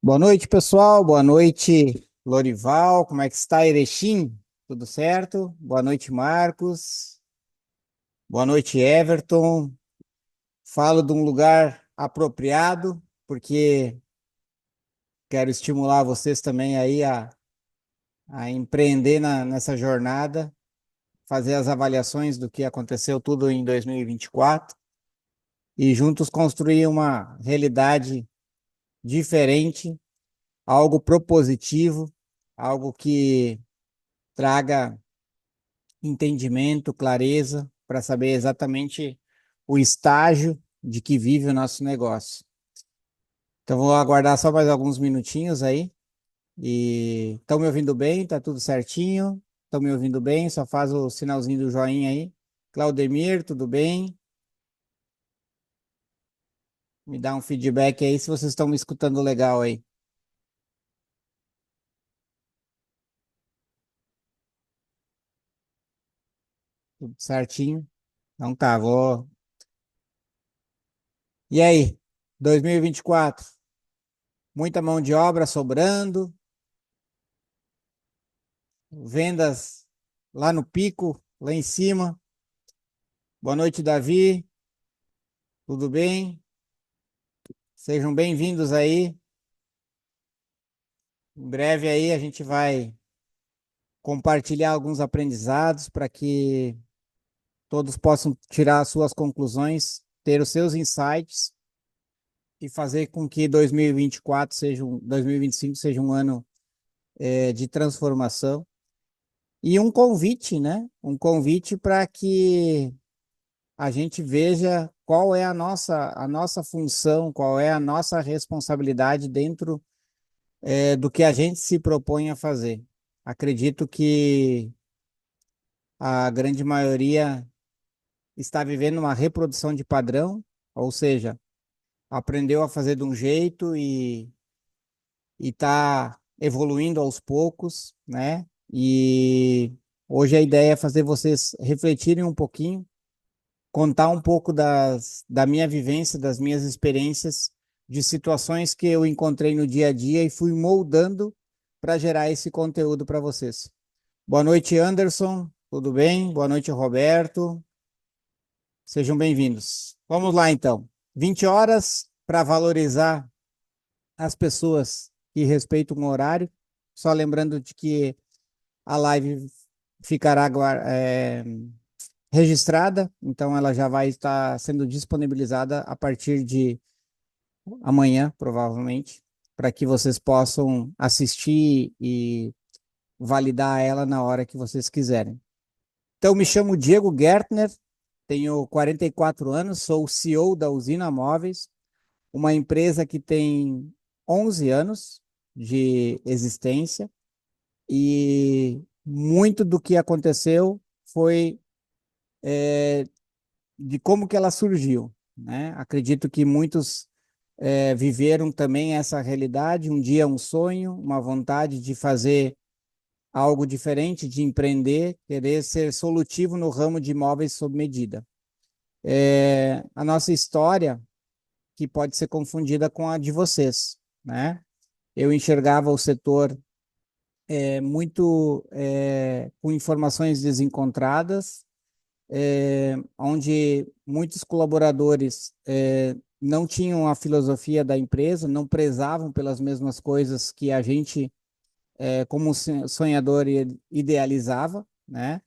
Boa noite, pessoal. Boa noite, Lorival. Como é que está, Erechim? Tudo certo? Boa noite, Marcos. Boa noite, Everton. Falo de um lugar apropriado, porque quero estimular vocês também aí a empreender nessa jornada, fazer as avaliações do que aconteceu tudo em 2024 e juntos construir uma realidade diferente, algo propositivo, algo que traga entendimento, clareza, para saber exatamente o estágio de que vive o nosso negócio. Então, vou aguardar só mais alguns minutinhos aí. E estão me ouvindo bem? Tá tudo certinho? Estão me ouvindo bem? Só faz o sinalzinho do joinha aí. Claudemir, tudo bem? Me dá um feedback aí se vocês estão me escutando legal aí. Tudo certinho? Então tá, vou. E aí? 2024? Muita mão de obra sobrando, vendas lá no pico, lá em cima. Boa noite, Davi. Tudo bem? Sejam bem-vindos aí. Em breve aí a gente vai compartilhar alguns aprendizados para que todos possam tirar as suas conclusões, ter os seus insights e fazer com que 2024 2025 seja um ano de transformação. E um convite, né? Um convite para que a gente veja qual é a nossa função, qual é a nossa responsabilidade dentro do que a gente se propõe a fazer. Acredito que a grande maioria está vivendo uma reprodução de padrão, ou seja, aprendeu a fazer de um jeito e está evoluindo aos poucos, né? E hoje a ideia é fazer vocês refletirem um pouquinho, contar um pouco da minha vivência, das minhas experiências, de situações que eu encontrei no dia a dia e fui moldando para gerar esse conteúdo para vocês. Boa noite, Anderson. Tudo bem? Boa noite, Roberto. Sejam bem-vindos. Vamos lá, então. 20 horas para valorizar as pessoas que respeitam o horário. Só lembrando de que a live ficará registrada, então ela já vai estar sendo disponibilizada a partir de amanhã, provavelmente, para que vocês possam assistir e validar ela na hora que vocês quiserem. Então, me chamo Diego Gertner, tenho 44 anos, sou o CEO da Usina Móveis, uma empresa que tem 11 anos de existência e muito do que aconteceu foi de como que ela surgiu, né? Acredito que muitos viveram também essa realidade, um dia um sonho, uma vontade de fazer algo diferente, de empreender, querer ser solutivo no ramo de imóveis sob medida. A nossa história, que pode ser confundida com a de vocês, né? Eu enxergava o setor muito com informações desencontradas, onde muitos colaboradores não tinham a filosofia da empresa, não prezavam pelas mesmas coisas que a gente, como sonhador, idealizava, né?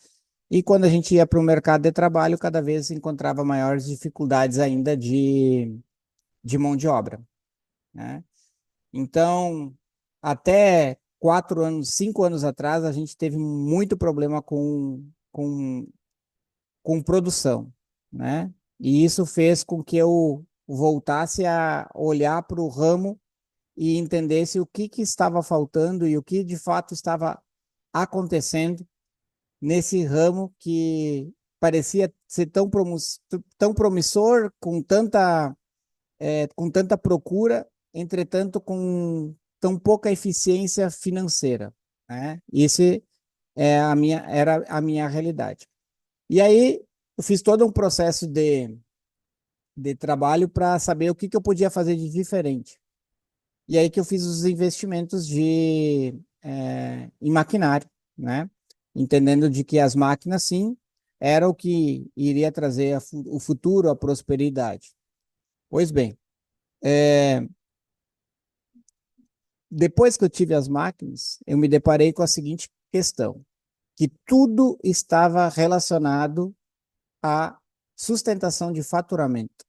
E quando a gente ia para o mercado de trabalho, cada vez encontrava maiores dificuldades ainda de mão de obra, né? Então, até 4 anos, 5 anos atrás, a gente teve muito problema com produção, né? E isso fez com que eu voltasse a olhar para o ramo e entendesse o que estava faltando e o que de fato estava acontecendo nesse ramo que parecia ser tão promissor, com tanta procura, entretanto com tão pouca eficiência financeira, né? Esse era a minha realidade. E aí eu fiz todo um processo de trabalho para saber o que eu podia fazer de diferente. E aí que eu fiz os investimentos em maquinário, né? Entendendo de que as máquinas, sim, era o que iria trazer o futuro, a prosperidade. Pois bem, depois que eu tive as máquinas, eu me deparei com a seguinte questão, que tudo estava relacionado à sustentação de faturamento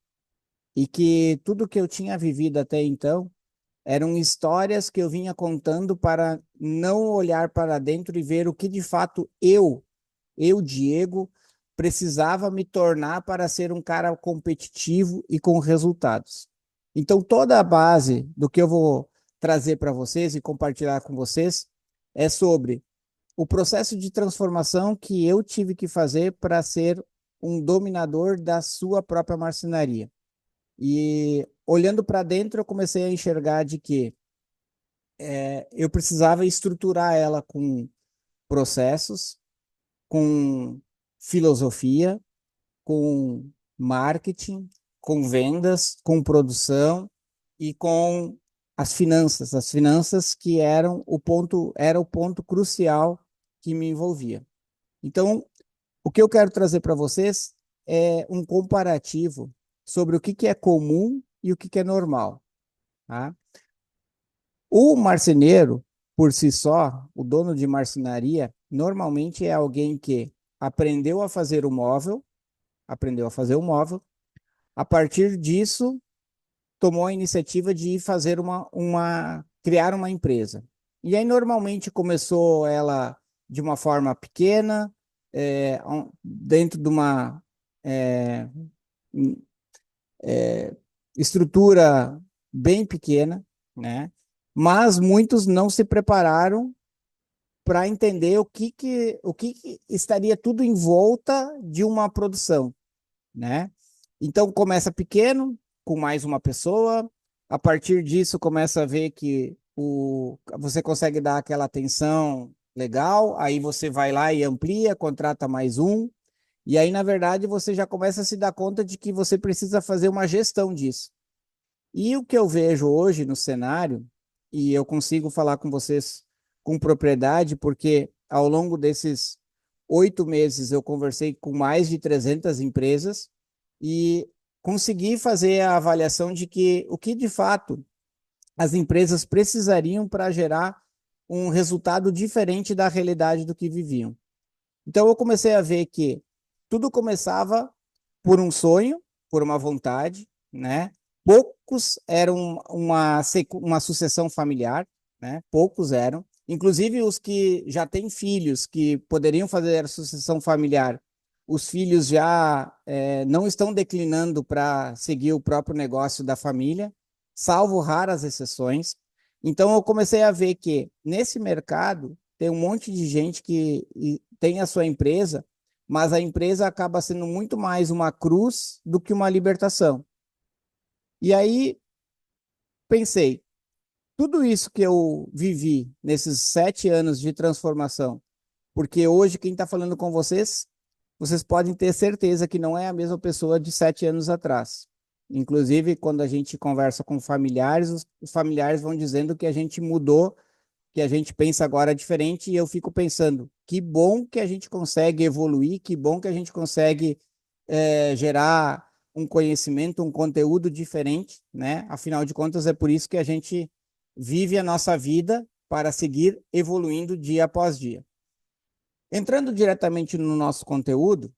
e que tudo que eu tinha vivido até então eram histórias que eu vinha contando para não olhar para dentro e ver o que de fato Diego, precisava me tornar para ser um cara competitivo e com resultados. Então, toda a base do que eu vou trazer para vocês e compartilhar com vocês é sobre o processo de transformação que eu tive que fazer para ser um dominador da sua própria marcenaria. E olhando para dentro, eu comecei a enxergar de que eu precisava estruturar ela com processos, com filosofia, com marketing, com vendas, com produção e com as finanças que era o ponto crucial que me envolvia. Então, o que eu quero trazer para vocês é um comparativo sobre o que que é comum e o que que é normal, tá? O marceneiro, por si só, o dono de marcenaria, normalmente é alguém que aprendeu a fazer o móvel, aprendeu a fazer o móvel, a partir disso, tomou a iniciativa de fazer criar uma empresa. E aí, normalmente, começou ela de uma forma pequena, dentro de uma é, estrutura bem pequena, né? Mas muitos não se prepararam para entender o que estaria tudo em volta de uma produção, né? Então começa pequeno, com mais uma pessoa, a partir disso começa a ver que você consegue dar aquela atenção legal, aí você vai lá e amplia, contrata mais um, e aí, na verdade, você já começa a se dar conta de que você precisa fazer uma gestão disso. E o que eu vejo hoje no cenário, e eu consigo falar com vocês com propriedade, porque ao longo desses 8 meses eu conversei com mais de 300 empresas e consegui fazer a avaliação de que o que de fato as empresas precisariam para gerar um resultado diferente da realidade do que viviam. Então eu comecei a ver que tudo começava por um sonho, por uma vontade, né? Poucos eram uma sucessão familiar, né? Poucos eram. Inclusive os que já têm filhos que poderiam fazer a sucessão familiar, os filhos já não estão declinando para seguir o próprio negócio da família, salvo raras exceções. Então eu comecei a ver que nesse mercado tem um monte de gente que tem a sua empresa, mas a empresa acaba sendo muito mais uma cruz do que uma libertação. E aí pensei, tudo isso que eu vivi nesses 7 anos de transformação, porque hoje quem está falando com vocês, vocês podem ter certeza que não é a mesma pessoa de 7 anos atrás. Inclusive, quando a gente conversa com familiares, os familiares vão dizendo que a gente mudou, que a gente pensa agora diferente, e eu fico pensando, que bom que a gente consegue evoluir, que bom que a gente consegue gerar um conhecimento, um conteúdo diferente, né? Afinal de contas, é por isso que a gente vive a nossa vida para seguir evoluindo dia após dia. Entrando diretamente no nosso conteúdo,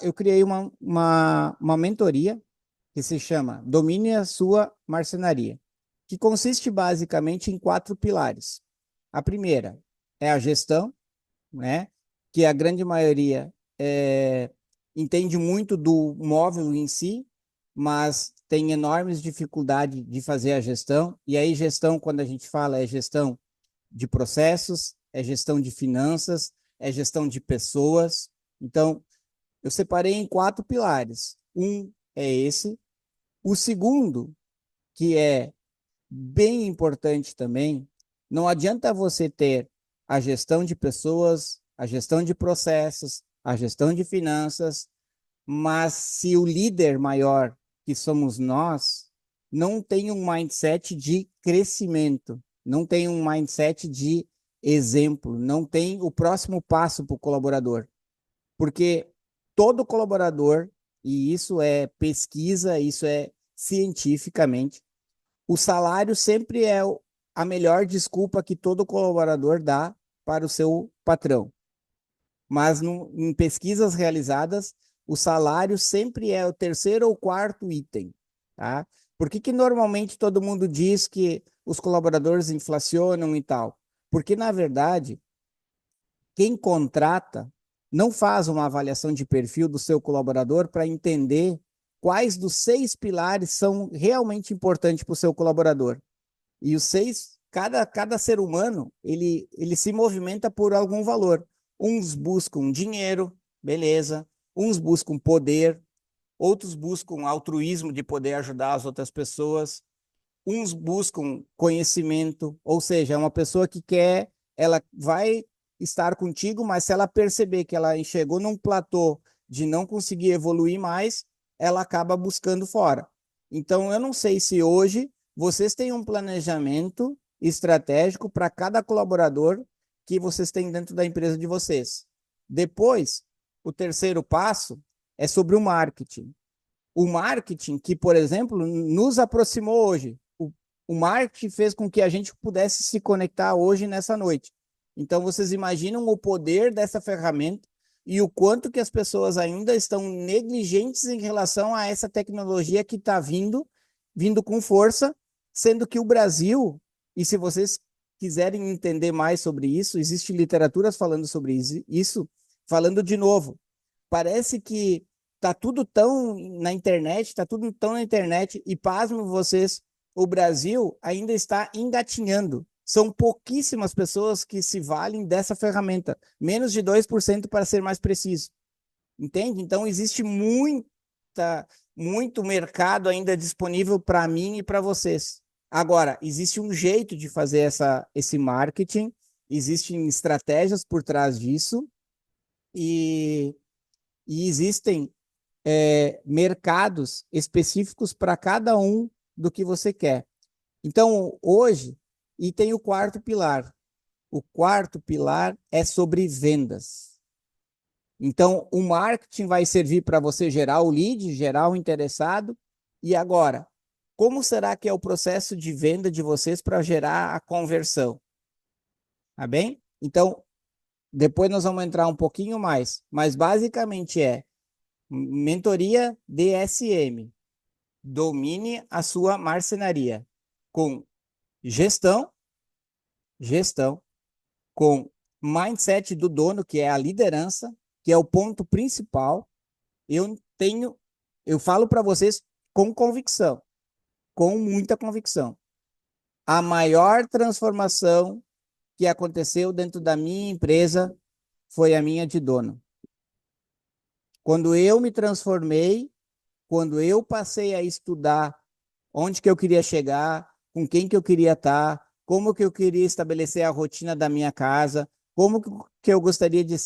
eu criei uma mentoria que se chama Domine a Sua Marcenaria, que consiste basicamente em 4 pilares. A primeira é a gestão, né? Que a grande maioria entende muito do móvel em si, mas tem enormes dificuldades de fazer a gestão. E aí, gestão, quando a gente fala, é gestão de processos, é gestão de finanças, é gestão de pessoas. Então, eu separei em 4 pilares. Um é esse. O segundo, que é bem importante também, não adianta você ter a gestão de pessoas, a gestão de processos, a gestão de finanças, mas se o líder maior, que somos nós, não tem um mindset de crescimento, não tem um mindset de exemplo, não tem o próximo passo para o colaborador. Porque todo colaborador, e isso é pesquisa, isso é cientificamente, o salário sempre é a melhor desculpa que todo colaborador dá para o seu patrão. Mas em pesquisas realizadas, o salário sempre é o terceiro ou quarto item, tá? Por que que normalmente todo mundo diz que os colaboradores inflacionam e tal? Porque, na verdade, quem contrata não faz uma avaliação de perfil do seu colaborador para entender quais dos 6 pilares são realmente importantes para o seu colaborador. E os 6, cada ser humano, ele se movimenta por algum valor. Uns buscam dinheiro, beleza. Uns buscam poder, outros buscam altruísmo de poder ajudar as outras pessoas. Uns buscam conhecimento, ou seja, é uma pessoa que quer, ela vai estar contigo, mas se ela perceber que ela chegou num platô de não conseguir evoluir mais, ela acaba buscando fora. Então, eu não sei se hoje vocês têm um planejamento estratégico para cada colaborador que vocês têm dentro da empresa de vocês. Depois, o terceiro passo é sobre o marketing. O marketing que, por exemplo, nos aproximou hoje. O marketing fez com que a gente pudesse se conectar hoje nessa noite. Então, vocês imaginam o poder dessa ferramenta e o quanto que as pessoas ainda estão negligentes em relação a essa tecnologia que está vindo com força, sendo que o Brasil, e se vocês quiserem entender mais sobre isso, existe literaturas falando sobre isso, falando de novo. Parece que tá tudo tão na internet, tá tudo tão na internet, e pasmem vocês, o Brasil ainda está engatinhando. São pouquíssimas pessoas que se valem dessa ferramenta, menos de 2% para ser mais preciso. Entende? Então existe muito mercado ainda disponível para mim e para vocês. Agora, existe um jeito de fazer esse marketing, existem estratégias por trás disso, e, e existem mercados específicos para cada um do que você quer. Então, hoje, e tem o quarto pilar. O quarto pilar é sobre vendas. Então, o marketing vai servir para você gerar o lead, gerar o interessado. E agora, como será que é o processo de venda de vocês para gerar a conversão? Tá bem? Então, depois nós vamos entrar um pouquinho mais, mas basicamente é mentoria DSM. Domine a sua marcenaria com gestão, com mindset do dono, que é a liderança, que é o ponto principal. Eu falo para vocês com convicção, com muita convicção. A maior transformação que aconteceu dentro da minha empresa foi a minha de dono. Quando eu me transformei, quando eu passei a estudar onde que eu queria chegar, com quem que eu queria estar, como que eu queria estabelecer a rotina da minha casa, como que eu gostaria de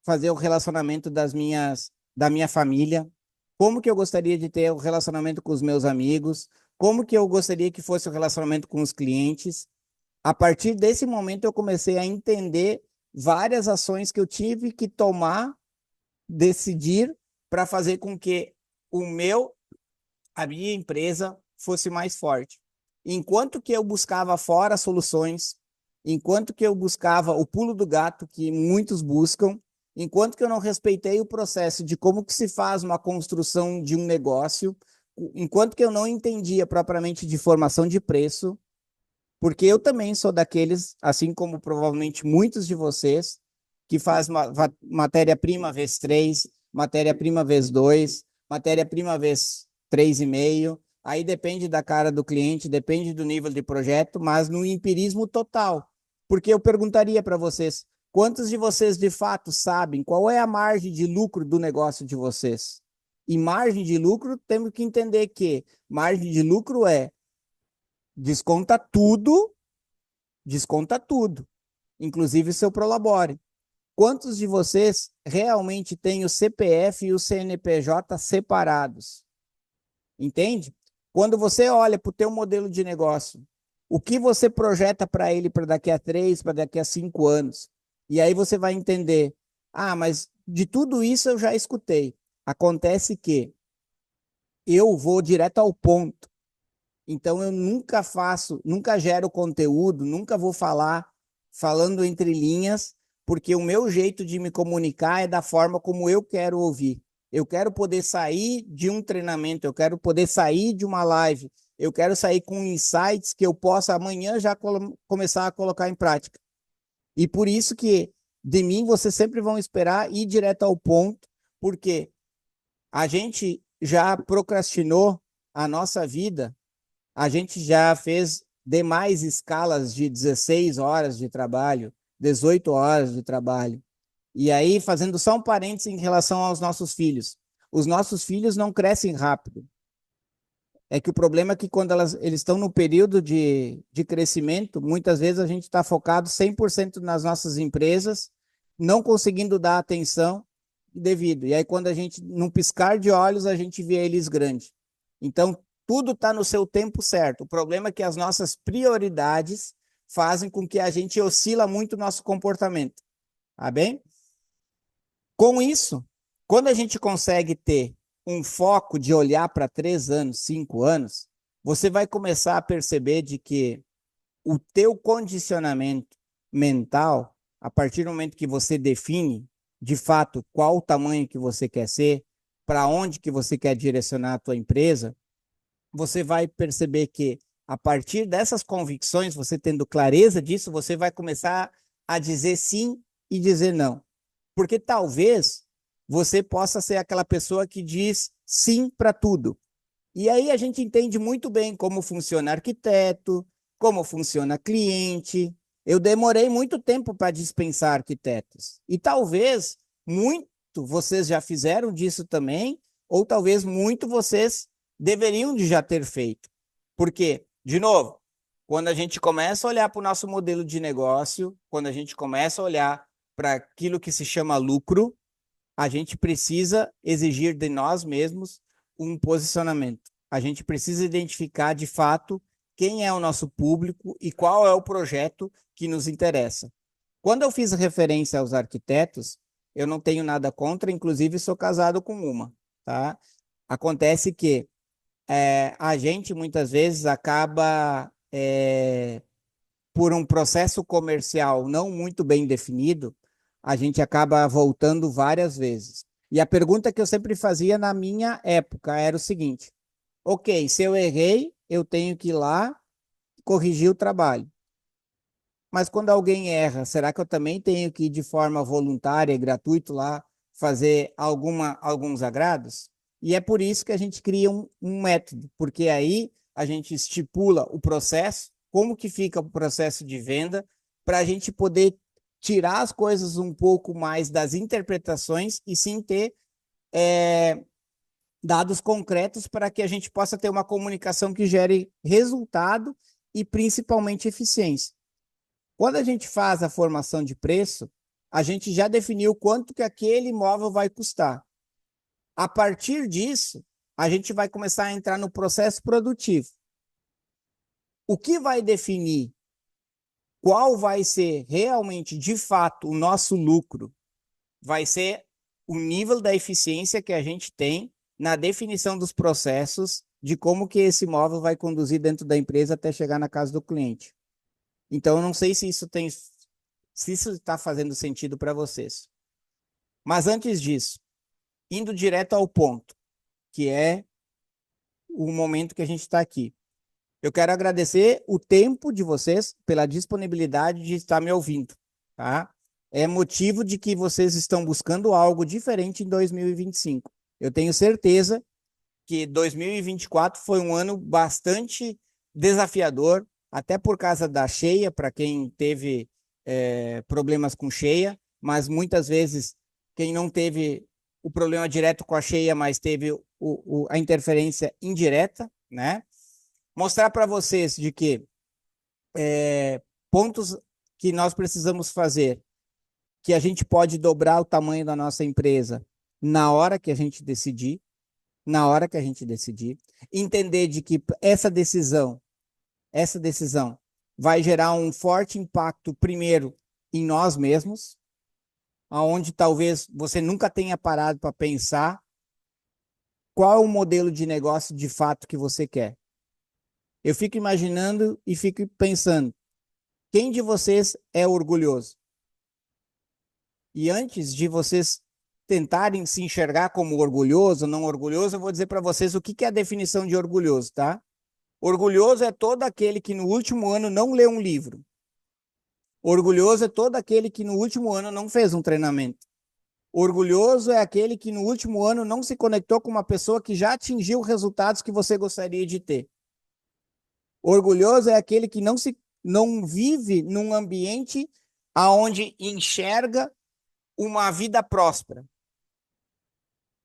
fazer o relacionamento da minha família, como que eu gostaria de ter o relacionamento com os meus amigos, como que eu gostaria que fosse o relacionamento com os clientes. A partir desse momento eu comecei a entender várias ações que eu tive que tomar, decidir para fazer com que a minha empresa fosse mais forte. Enquanto que eu buscava fora soluções, enquanto que eu buscava o pulo do gato que muitos buscam, enquanto que eu não respeitei o processo de como que se faz uma construção de um negócio, enquanto que eu não entendia propriamente de formação de preço, porque eu também sou daqueles, assim como provavelmente muitos de vocês, que faz matéria-prima vezes 3, matéria-prima vezes 2, matéria-prima vezes 3,5. Aí depende da cara do cliente, depende do nível de projeto, mas no empirismo total. Porque eu perguntaria para vocês, quantos de vocês de fato sabem qual é a margem de lucro do negócio de vocês? E margem de lucro, temos que entender que margem de lucro é desconta tudo, inclusive seu prolabore. Quantos de vocês realmente têm o CPF e o CNPJ separados? Entende? Quando você olha para o teu modelo de negócio, o que você projeta para ele para daqui a 3, para daqui a 5 anos? E aí você vai entender, mas de tudo isso eu já escutei. Acontece que eu vou direto ao ponto. Então eu nunca faço, nunca gero conteúdo, nunca vou falar falando entre linhas, porque o meu jeito de me comunicar é da forma como eu quero ouvir. Eu quero poder sair de um treinamento, eu quero poder sair de uma live, eu quero sair com insights que eu possa amanhã já começar a colocar em prática. E por isso que de mim vocês sempre vão esperar ir direto ao ponto, porque a gente já procrastinou a nossa vida, a gente já fez demais escalas de 16 horas de trabalho, 18 horas de trabalho. E aí, fazendo só um parênteses em relação aos nossos filhos. Os nossos filhos não crescem rápido. É que o problema é que quando eles estão no período de crescimento, muitas vezes a gente está focado 100% nas nossas empresas, não conseguindo dar atenção devido. E aí, quando a gente, num piscar de olhos, a gente vê eles grandes. Então, tudo está no seu tempo certo. O problema é que as nossas prioridades fazem com que a gente oscila muito o nosso comportamento. Tá bem? Com isso, quando a gente consegue ter um foco de olhar para 3 anos, 5 anos, você vai começar a perceber de que o teu condicionamento mental, a partir do momento que você define de fato qual o tamanho que você quer ser, para onde que você quer direcionar a tua empresa, você vai perceber que a partir dessas convicções, você tendo clareza disso, você vai começar a dizer sim e dizer não. Porque talvez você possa ser aquela pessoa que diz sim para tudo. E aí a gente entende muito bem como funciona arquiteto, como funciona cliente. Eu demorei muito tempo para dispensar arquitetos. E talvez muito vocês já fizeram disso também, ou talvez muito vocês deveriam de já ter feito. Porque, de novo, quando a gente começa a olhar para o nosso modelo de negócio, quando a gente começa a olhar para aquilo que se chama lucro, a gente precisa exigir de nós mesmos um posicionamento. A gente precisa identificar de fato quem é o nosso público e qual é o projeto que nos interessa. Quando eu fiz referência aos arquitetos, eu não tenho nada contra, inclusive sou casado com uma, tá? Acontece que a gente muitas vezes acaba, por um processo comercial não muito bem definido, a gente acaba voltando várias vezes. E a pergunta que eu sempre fazia na minha época era o seguinte: ok, se eu errei, eu tenho que ir lá corrigir o trabalho. Mas quando alguém erra, será que eu também tenho que ir de forma voluntária e gratuita lá fazer alguns agrados? E é por isso que a gente cria um método, porque aí a gente estipula o processo, como que fica o processo de venda, para a gente poder tirar as coisas um pouco mais das interpretações e sim ter dados concretos para que a gente possa ter uma comunicação que gere resultado e principalmente eficiência. Quando a gente faz a formação de preço, a gente já definiu quanto que aquele imóvel vai custar. A partir disso, a gente vai começar a entrar no processo produtivo. O que vai definir qual vai ser realmente, de fato, o nosso lucro, vai ser o nível da eficiência que a gente tem na definição dos processos de como que esse imóvel vai conduzir dentro da empresa até chegar na casa do cliente. Então, eu não sei se isso está fazendo sentido para vocês. Mas antes disso, indo direto ao ponto, que é o momento que a gente está aqui. Eu quero agradecer o tempo de vocês pela disponibilidade de estar me ouvindo, tá? É motivo de que vocês estão buscando algo diferente em 2025. Eu tenho certeza que 2024 foi um ano bastante desafiador, até por causa da cheia, para quem teve problemas com cheia, mas muitas vezes quem não teve o problema direto com a cheia, mas teve a interferência indireta, né? Mostrar para vocês de que pontos que nós precisamos fazer, que a gente pode dobrar o tamanho da nossa empresa na hora que a gente decidir. na hora que a gente decidir, entender de que essa decisão vai gerar um forte impacto primeiro em nós mesmos, aonde talvez você nunca tenha parado para pensar qual é o modelo de negócio de fato que você quer. Eu fico imaginando e fico pensando, quem de vocês é orgulhoso? E antes de vocês tentarem se enxergar como orgulhoso ou não orgulhoso, eu vou dizer para vocês o que é a definição de orgulhoso, tá? Orgulhoso é todo aquele que no último ano não leu um livro. Orgulhoso é todo aquele que no último ano não fez um treinamento. Orgulhoso é aquele que no último ano não se conectou com uma pessoa que já atingiu resultados que você gostaria de ter. Orgulhoso é aquele que não vive num ambiente aonde enxerga uma vida próspera.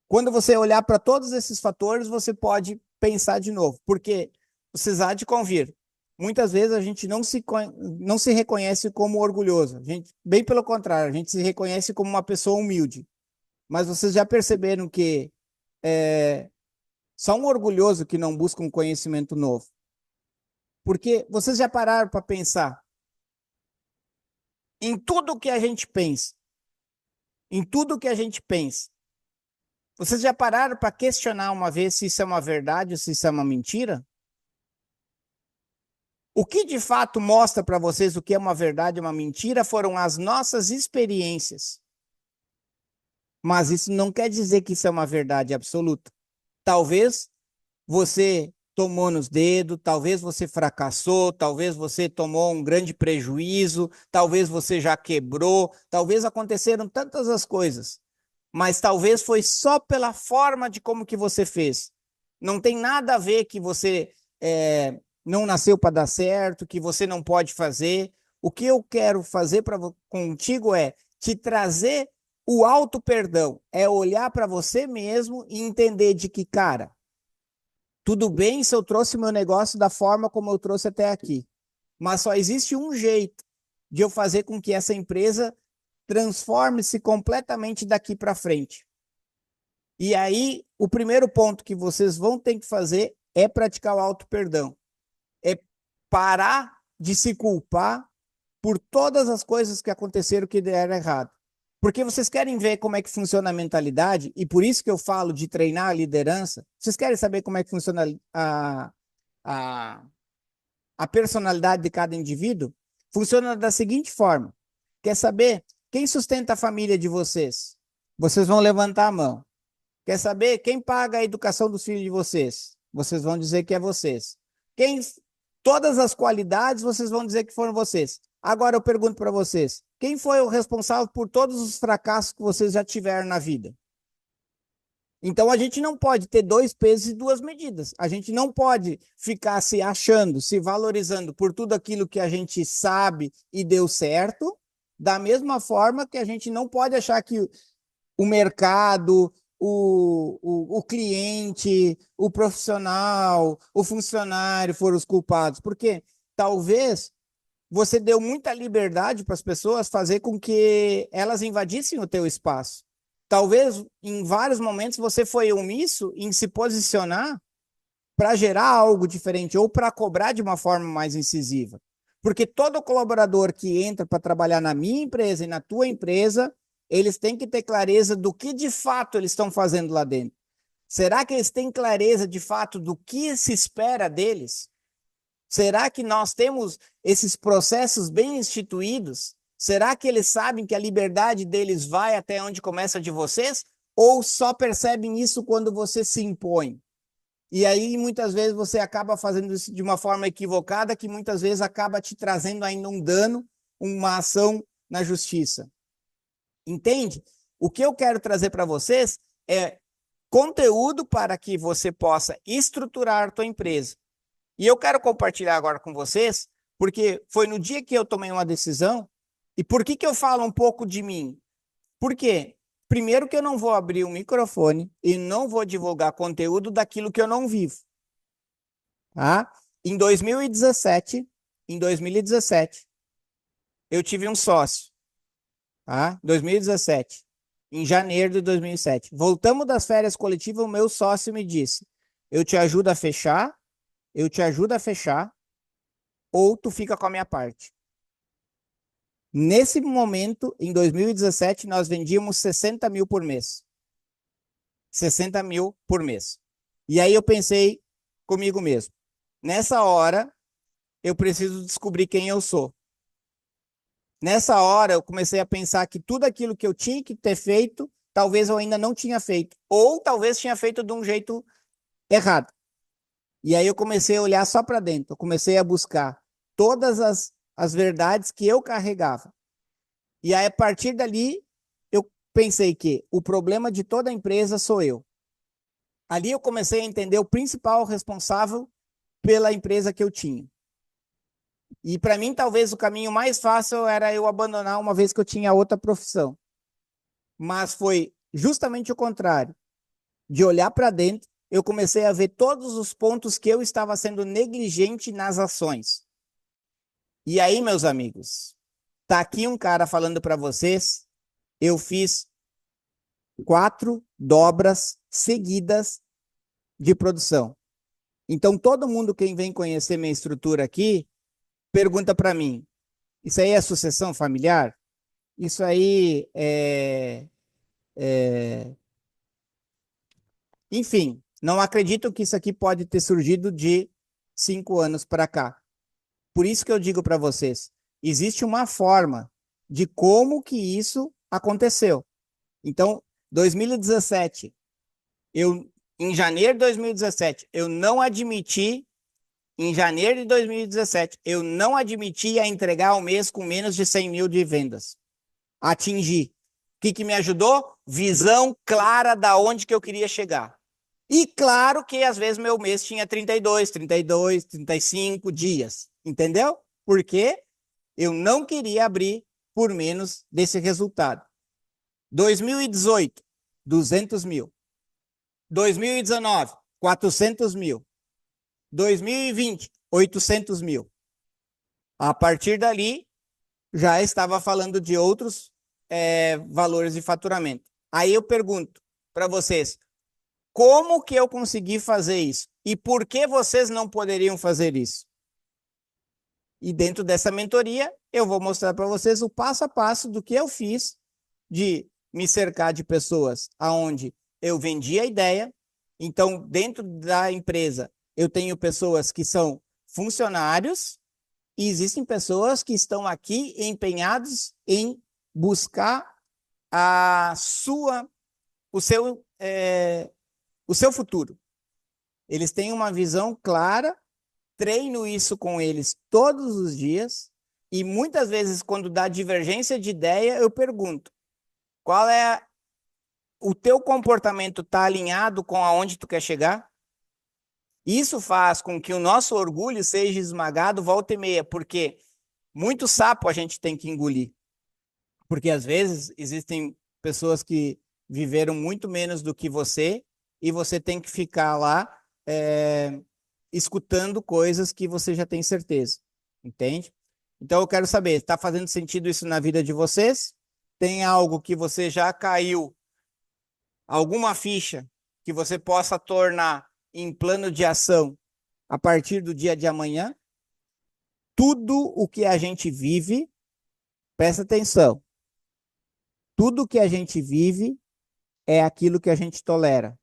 Quando você olhar para todos esses fatores, você pode pensar de novo, porque vocês há de convir. Muitas vezes a gente não se reconhece como orgulhoso. Bem pelo contrário, a gente se reconhece como uma pessoa humilde. Mas vocês já perceberam que só um orgulhoso que não busca um conhecimento novo. Porque vocês já pararam para pensar em tudo que a gente pensa. Em tudo que a gente pensa. Vocês já pararam para questionar uma vez se isso é uma verdade ou se isso é uma mentira? O que de fato mostra para vocês o que é uma verdade e uma mentira foram as nossas experiências. Mas isso não quer dizer que isso é uma verdade absoluta. Talvez você tomou nos dedos, talvez você fracassou, talvez você tomou um grande prejuízo, talvez você já quebrou, talvez aconteceram tantas as coisas, mas talvez foi só pela forma de como que você fez. Não tem nada a ver que você não nasceu para dar certo, que você não pode fazer. O que eu quero fazer contigo é te trazer o auto perdão, é olhar para você mesmo e entender de que, cara, tudo bem se eu trouxe meu negócio da forma como eu trouxe até aqui, mas só existe um jeito de eu fazer com que essa empresa transforme-se completamente daqui para frente. E aí, o primeiro ponto que vocês vão ter que fazer é praticar o auto-perdão. É parar de se culpar por todas as coisas que aconteceram que deram errado. Porque vocês querem ver como é que funciona a mentalidade, e por isso que eu falo de treinar a liderança. Vocês querem saber como é que funciona a, a personalidade de cada indivíduo? Funciona da seguinte forma: quer saber quem sustenta a família de vocês? Vocês vão levantar a mão. Quer saber quem paga a educação dos filhos de vocês? Vocês vão dizer que é vocês. Quem, todas as qualidades, vocês vão dizer que foram vocês. Agora eu pergunto para vocês, quem foi o responsável por todos os fracassos que vocês já tiveram na vida? Então a gente não pode ter dois pesos e duas medidas. A gente não pode ficar se achando, se valorizando por tudo aquilo que a gente sabe e deu certo, da mesma forma que a gente não pode achar que o mercado, o cliente, o profissional, o funcionário foram os culpados. Porque talvez você deu muita liberdade para as pessoas fazer com que elas invadissem o teu espaço. Talvez em vários momentos você foi omisso em se posicionar para gerar algo diferente ou para cobrar de uma forma mais incisiva. Porque todo colaborador que entra para trabalhar na minha empresa e na tua empresa, eles têm que ter clareza do que de fato eles estão fazendo lá dentro. Será que eles têm clareza de fato do que se espera deles? Será que nós temos esses processos bem instituídos? Será que eles sabem que a liberdade deles vai até onde começa a de vocês? Ou só percebem isso quando você se impõe? E aí, muitas vezes, você acaba fazendo isso de uma forma equivocada, que muitas vezes acaba te trazendo ainda um dano, uma ação na justiça. Entende? O que eu quero trazer para vocês é conteúdo para que você possa estruturar a tua empresa. E eu quero compartilhar agora com vocês, porque foi no dia que eu tomei uma decisão. E por que eu falo um pouco de mim? Por quê? Primeiro que eu não vou abrir o microfone e não vou divulgar conteúdo daquilo que eu não vivo. Tá? Em 2017, eu tive um sócio. Tá? 2017. em janeiro de 2007. Voltamos das férias coletivas, o meu sócio me disse: eu te ajudo a fechar, eu te ajudo a fechar, ou tu fica com a minha parte. Nesse momento, em 2017, nós vendíamos 60 mil por mês. 60 mil por mês. E aí eu pensei comigo mesmo: nessa hora, eu preciso descobrir quem eu sou. Nessa hora, eu comecei a pensar que tudo aquilo que eu tinha que ter feito, talvez eu ainda não tinha feito. Ou talvez tinha feito de um jeito errado. E aí eu comecei a olhar só para dentro. Eu comecei a buscar todas as verdades que eu carregava. E aí, a partir dali, eu pensei que o problema de toda a empresa sou eu. Ali eu comecei a entender o principal responsável pela empresa que eu tinha. E para mim, talvez o caminho mais fácil era eu abandonar uma vez que eu tinha outra profissão. Mas foi justamente o contrário. De olhar para dentro, eu comecei a ver todos os pontos que eu estava sendo negligente nas ações. E aí, meus amigos, tá aqui um cara falando para vocês, eu fiz 4 dobras seguidas de produção. Então, todo mundo quem vem conhecer minha estrutura aqui, pergunta para mim, isso aí é sucessão familiar? Isso aí Enfim, não acredito que isso aqui pode ter surgido de 5 anos para cá. Por isso que eu digo para vocês, existe uma forma de como que isso aconteceu. Então, 2017, em janeiro de 2017, eu não admiti, em janeiro de 2017, eu não admiti a entregar o mês com menos de 100 mil de vendas. Atingi. O que me ajudou? Visão clara da onde que eu queria chegar. E claro que às vezes meu mês tinha 32, 35 dias, entendeu? Porque eu não queria abrir por menos desse resultado. 2018, 200 mil. 2019, 400 mil. 2020, 800 mil. A partir dali, já estava falando de outros valores de faturamento. Aí eu pergunto para vocês, como que eu consegui fazer isso? E por que vocês não poderiam fazer isso? E dentro dessa mentoria, eu vou mostrar para vocês o passo a passo do que eu fiz de me cercar de pessoas aonde eu vendi a ideia. Então, dentro da empresa, eu tenho pessoas que são funcionários e existem pessoas que estão aqui empenhados em buscar a sua, o seu futuro. Eles têm uma visão clara, treino isso com eles todos os dias e muitas vezes quando dá divergência de ideia, eu pergunto: qual é o teu comportamento está alinhado com aonde tu quer chegar? Isso faz com que o nosso orgulho seja esmagado volta e meia, porque muito sapo a gente tem que engolir. Porque às vezes existem pessoas que viveram muito menos do que você e você tem que ficar lá escutando coisas que você já tem certeza, entende? Então eu quero saber, está fazendo sentido isso na vida de vocês? Tem algo que você já caiu, alguma ficha que você possa tornar em plano de ação a partir do dia de amanhã? Tudo o que a gente vive, presta atenção, tudo o que a gente vive é aquilo que a gente tolera.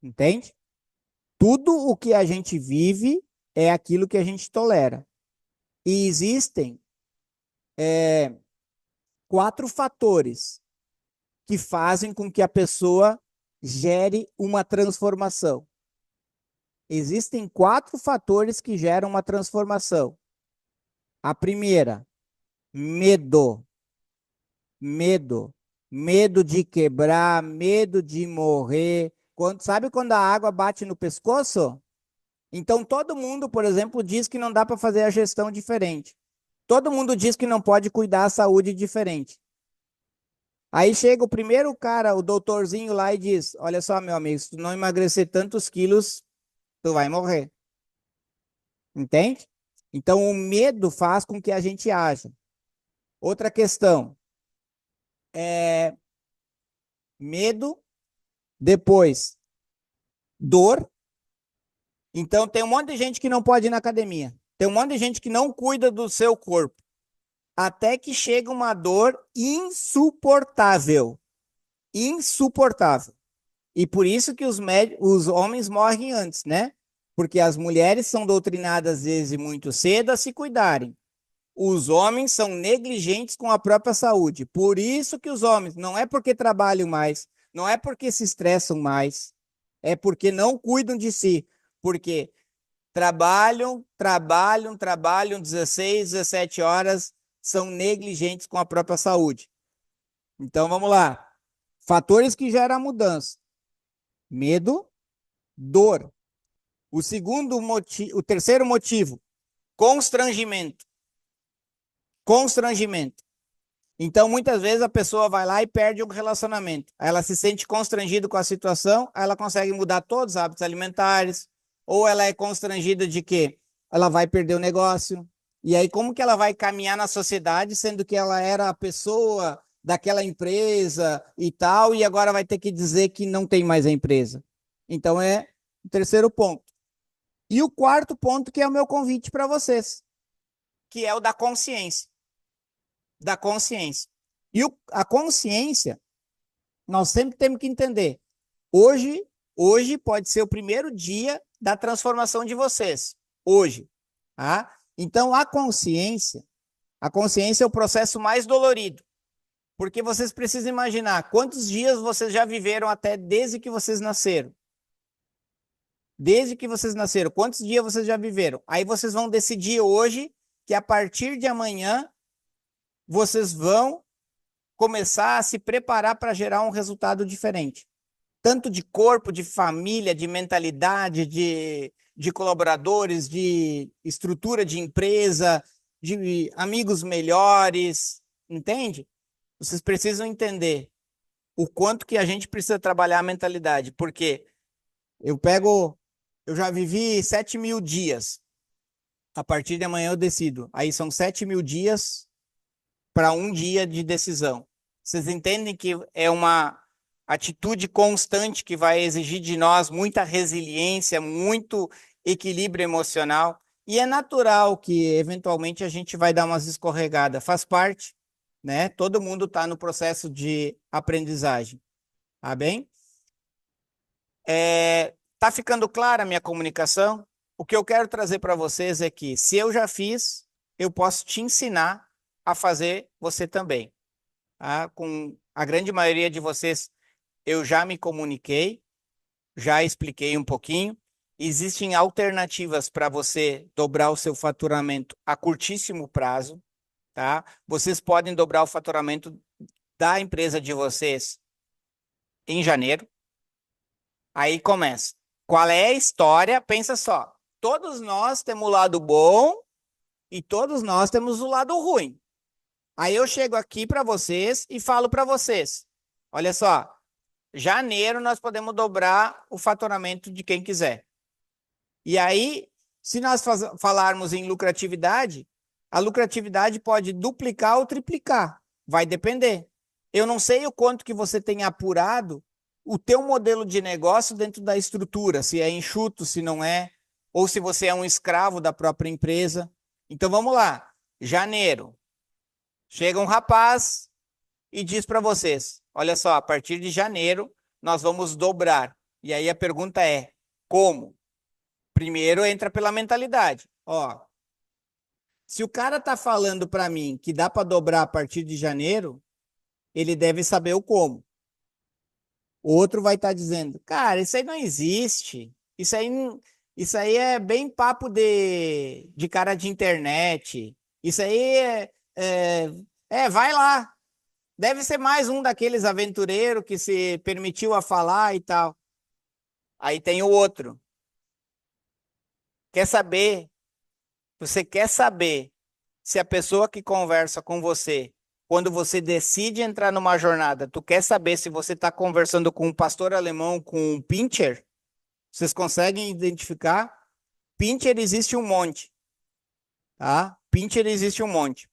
Entende? Tudo o que a gente vive é aquilo que a gente tolera. E existem 4 fatores que fazem com que a pessoa gere uma transformação. Existem 4 fatores que geram uma transformação. A primeira, medo. Medo. Medo de quebrar, medo de morrer. Sabe quando a água bate no pescoço? Então, todo mundo, por exemplo, diz que não dá para fazer a gestão diferente. Todo mundo diz que não pode cuidar da saúde diferente. Aí chega o primeiro cara, o doutorzinho lá e diz: olha só, meu amigo, se tu não emagrecer tantos quilos, tu vai morrer. Entende? Então, o medo faz com que a gente haja. Outra questão é medo, depois dor. Então tem um monte de gente que não pode ir na academia. Tem um monte de gente que não cuida do seu corpo. Até que chega uma dor insuportável. Insuportável. E por isso que os homens morrem antes, né? Porque as mulheres são doutrinadas desde muito cedo a se cuidarem. Os homens são negligentes com a própria saúde. Por isso que os homens, não é porque trabalham mais, não é porque se estressam mais, é porque não cuidam de si. Porque trabalham 16, 17 horas, são negligentes com a própria saúde. Então vamos lá. Fatores que geram a mudança: medo, dor. O terceiro motivo, constrangimento. Constrangimento. Então, muitas vezes a pessoa vai lá e perde o relacionamento. Ela se sente constrangida com a situação, ela consegue mudar todos os hábitos alimentares, ou ela é constrangida de que ela vai perder o negócio. E aí, como que ela vai caminhar na sociedade, sendo que ela era a pessoa daquela empresa e tal, e agora vai ter que dizer que não tem mais a empresa? Então, é o terceiro ponto. E o quarto ponto, que é o meu convite para vocês, que é o da consciência. Da consciência. E a consciência, nós sempre temos que entender. Hoje pode ser o primeiro dia da transformação de vocês. Hoje. Tá? Então, a consciência é o processo mais dolorido. Porque vocês precisam imaginar quantos dias vocês já viveram até desde que vocês nasceram. Desde que vocês nasceram, quantos dias vocês já viveram? Aí vocês vão decidir hoje que a partir de amanhã vocês vão começar a se preparar para gerar um resultado diferente. Tanto de corpo, de família, de mentalidade, de colaboradores, de estrutura de empresa, de amigos melhores, entende? Vocês precisam entender o quanto que a gente precisa trabalhar a mentalidade, porque eu já vivi 7.000 dias, a partir de amanhã eu decido, aí são 7.000 dias para um dia de decisão. Vocês entendem que é uma atitude constante que vai exigir de nós muita resiliência, muito equilíbrio emocional. E é natural que, eventualmente, a gente vai dar umas escorregadas. Faz parte, né? Todo mundo está no processo de aprendizagem. Tá bem? Tá ficando clara a minha comunicação? O que eu quero trazer para vocês é que, se eu já fiz, eu posso te ensinar a fazer você também. Tá? Com a grande maioria de vocês, eu já me comuniquei, já expliquei um pouquinho. Existem alternativas para você dobrar o seu faturamento a curtíssimo prazo, tá? Vocês podem dobrar o faturamento da empresa de vocês em janeiro. Aí começa. Qual é a história? Pensa só. Todos nós temos o lado bom e todos nós temos o lado ruim. Aí eu chego aqui para vocês e falo para vocês, olha só, janeiro nós podemos dobrar o faturamento de quem quiser. E aí, se nós falarmos em lucratividade, a lucratividade pode duplicar ou triplicar, vai depender. Eu não sei o quanto que você tem apurado o teu modelo de negócio dentro da estrutura, se é enxuto, se não é, ou se você é um escravo da própria empresa. Então vamos lá, janeiro. Chega um rapaz e diz para vocês, olha só, a partir de janeiro nós vamos dobrar. E aí a pergunta é, como? Primeiro entra pela mentalidade. Ó, se o cara tá falando para mim que dá para dobrar a partir de janeiro, ele deve saber o como. O outro vai estar dizendo, cara, isso aí não existe. Isso aí é bem papo de cara de internet. Isso aí vai lá. Deve ser mais um daqueles aventureiros que se permitiu a falar e tal. Aí tem o outro. Quer saber? Você quer saber se a pessoa que conversa com você, quando você decide entrar numa jornada, tu quer saber se você está conversando com um pastor alemão, com um pincher? Vocês conseguem identificar? Pincher existe um monte, tá? Pincher existe um monte.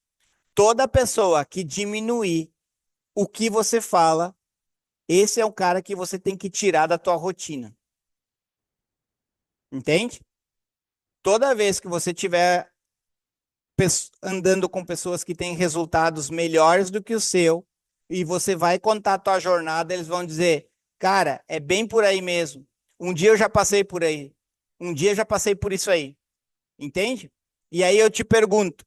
Toda pessoa que diminuir o que você fala, esse é o cara que você tem que tirar da tua rotina. Entende? Toda vez que você tiver andando com pessoas que têm resultados melhores do que o seu, e você vai contar a tua jornada, eles vão dizer, cara, é bem por aí mesmo. Um dia eu já passei por aí. Um dia eu já passei por isso aí. Entende? E aí eu te pergunto,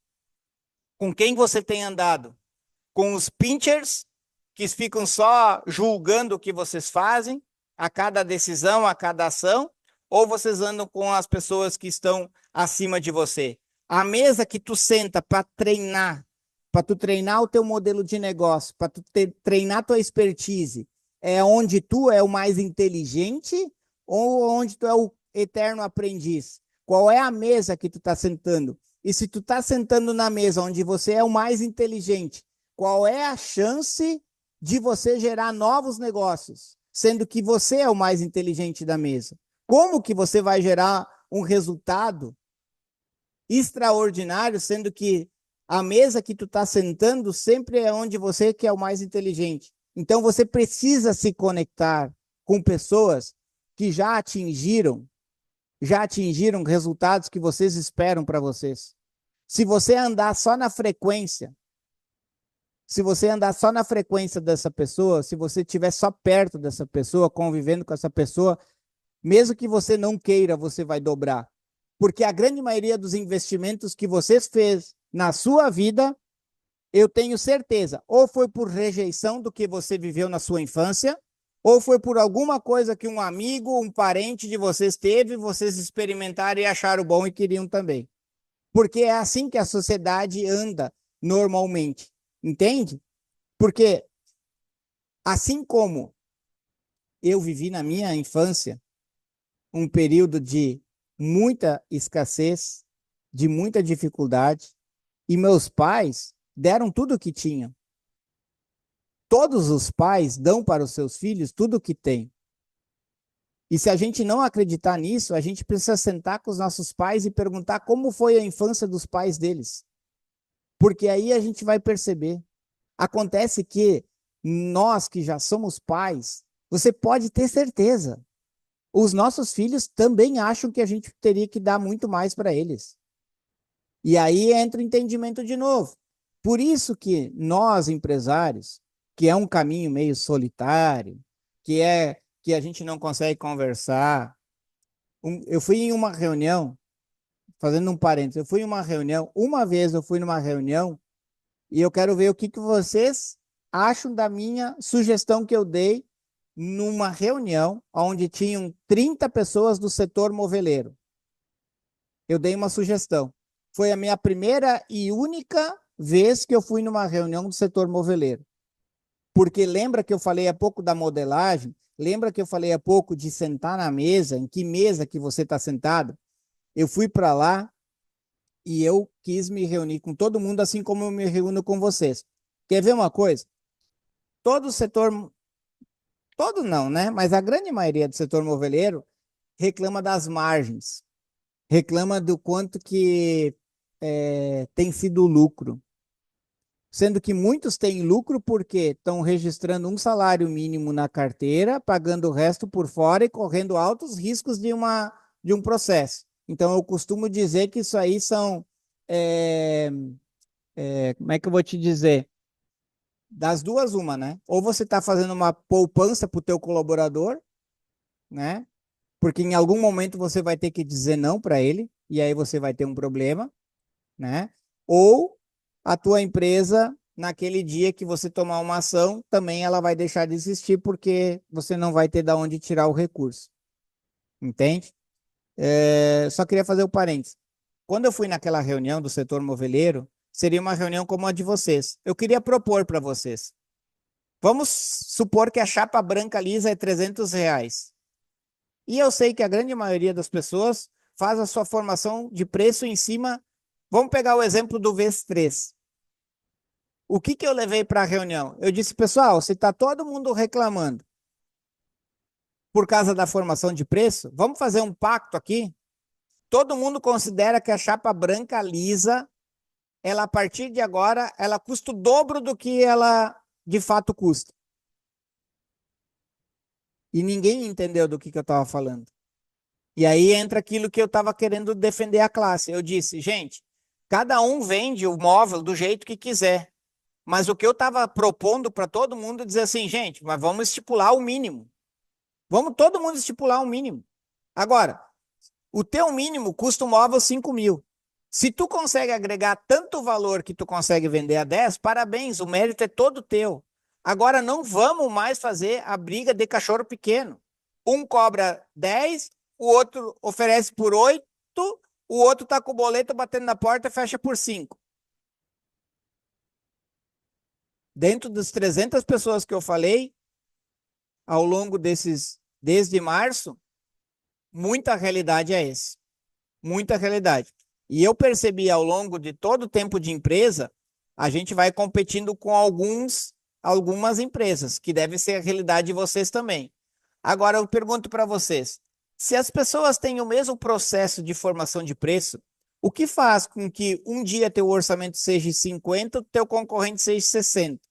com quem você tem andado? Com os pinchers, que ficam só julgando o que vocês fazem, a cada decisão, a cada ação, ou vocês andam com as pessoas que estão acima de você? A mesa que tu senta para tu treinar o teu modelo de negócio, para tu treinar tua expertise, é onde tu é o mais inteligente ou onde tu é o eterno aprendiz? Qual é a mesa que tu está sentando? E se tu está sentando na mesa onde você é o mais inteligente, qual é a chance de você gerar novos negócios, sendo que você é o mais inteligente da mesa? Como que você vai gerar um resultado extraordinário, sendo que a mesa que tu está sentando sempre é onde você que é o mais inteligente? Então você precisa se conectar com pessoas que já atingiram resultados que vocês esperam para vocês. Se você andar só na frequência, se você andar só na frequência dessa pessoa, se você estiver só perto dessa pessoa, convivendo com essa pessoa, mesmo que você não queira, você vai dobrar. Porque a grande maioria dos investimentos que vocês fez na sua vida, eu tenho certeza, ou foi por rejeição do que você viveu na sua infância, ou foi por alguma coisa que um amigo, um parente de vocês teve, vocês experimentaram e acharam bom e queriam também. Porque é assim que a sociedade anda normalmente. Entende? Porque assim como eu vivi na minha infância um período de muita escassez, de muita dificuldade, e meus pais deram tudo o que tinham. Todos os pais dão para os seus filhos tudo o que têm. E se a gente não acreditar nisso, a gente precisa sentar com os nossos pais e perguntar como foi a infância dos pais deles. Porque aí a gente vai perceber. Acontece que nós que já somos pais, você pode ter certeza, os nossos filhos também acham que a gente teria que dar muito mais para eles. E aí entra o entendimento de novo. Por isso que nós, empresários, que é um caminho meio solitário, que a gente não consegue conversar. Eu fui em uma reunião, fazendo um parênteses, eu fui em uma reunião, uma vez eu fui numa reunião, e eu quero ver o que vocês acham da minha sugestão que eu dei numa reunião onde tinham 30 pessoas do setor moveleiro. Eu dei uma sugestão. Foi a minha primeira e única vez que eu fui numa reunião do setor moveleiro. Porque lembra que eu falei há pouco da modelagem? Lembra que eu falei há pouco de sentar na mesa? Em que mesa que você está sentado? Eu fui para lá e eu quis me reunir com todo mundo, assim como eu me reúno com vocês. Quer ver uma coisa? Todo o setor, todo não, né? Mas a grande maioria do setor moveleiro reclama das margens, reclama do quanto que tem sido o lucro. Sendo que muitos têm lucro porque estão registrando um salário mínimo na carteira, pagando o resto por fora e correndo altos riscos de um processo. Então, eu costumo dizer que isso aí são, como é que eu vou te dizer? Das duas, uma, né? Ou você está fazendo uma poupança para o teu colaborador, né? Porque em algum momento você vai ter que dizer não para ele, e aí você vai ter um problema, né? Ou a tua empresa, naquele dia que você tomar uma ação, também ela vai deixar de existir porque você não vai ter de onde tirar o recurso. Entende? Só queria fazer o parênteses. Quando eu fui naquela reunião do setor moveleiro, seria uma reunião como a de vocês. Eu queria propor para vocês. Vamos supor que a chapa branca lisa é R$ 300. E eu sei que a grande maioria das pessoas faz a sua formação de preço em cima. Vamos pegar o exemplo do VES3. O que eu levei para a reunião? Eu disse, pessoal, se está todo mundo reclamando por causa da formação de preço, vamos fazer um pacto aqui? Todo mundo considera que a chapa branca lisa ela a partir de agora, ela custa o dobro do que ela de fato custa. E ninguém entendeu do que eu estava falando. E aí entra aquilo que eu estava querendo defender a classe. Eu disse, gente, cada um vende o móvel do jeito que quiser. Mas o que eu estava propondo para todo mundo é dizer assim, gente, mas vamos estipular o mínimo. Vamos todo mundo estipular o mínimo. Agora, o teu mínimo custa um móvel 5 mil. Se tu consegue agregar tanto valor que tu consegue vender a 10, parabéns, o mérito é todo teu. Agora não vamos mais fazer a briga de cachorro pequeno. Um cobra 10, o outro oferece por 8, o outro tá com o boleto batendo na porta e fecha por 5. Dentro das 300 pessoas que eu falei, ao longo desde março, muita realidade é esse. Muita realidade. E eu percebi ao longo de todo o tempo de empresa, a gente vai competindo com algumas empresas, que deve ser a realidade de vocês também. Agora eu pergunto para vocês, se as pessoas têm o mesmo processo de formação de preço, o que faz com que um dia teu orçamento seja 50, teu concorrente seja 60?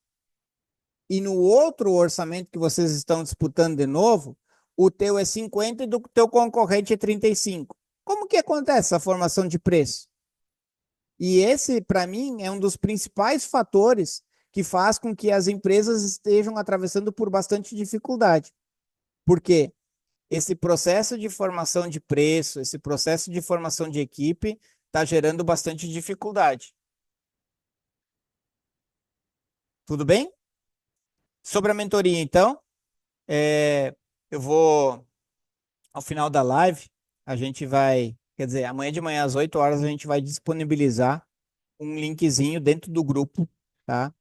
E no outro orçamento que vocês estão disputando de novo, o teu é 50 e do teu concorrente é 35. Como que acontece essa formação de preço? E esse, para mim, é um dos principais fatores que faz com que as empresas estejam atravessando por bastante dificuldade. Porque esse processo de formação de preço, esse processo de formação de equipe, está gerando bastante dificuldade. Tudo bem? Sobre a mentoria, então, eu vou, ao final da live, a gente vai, quer dizer, amanhã de manhã às 8 horas, a gente vai disponibilizar um linkzinho dentro do grupo, tá?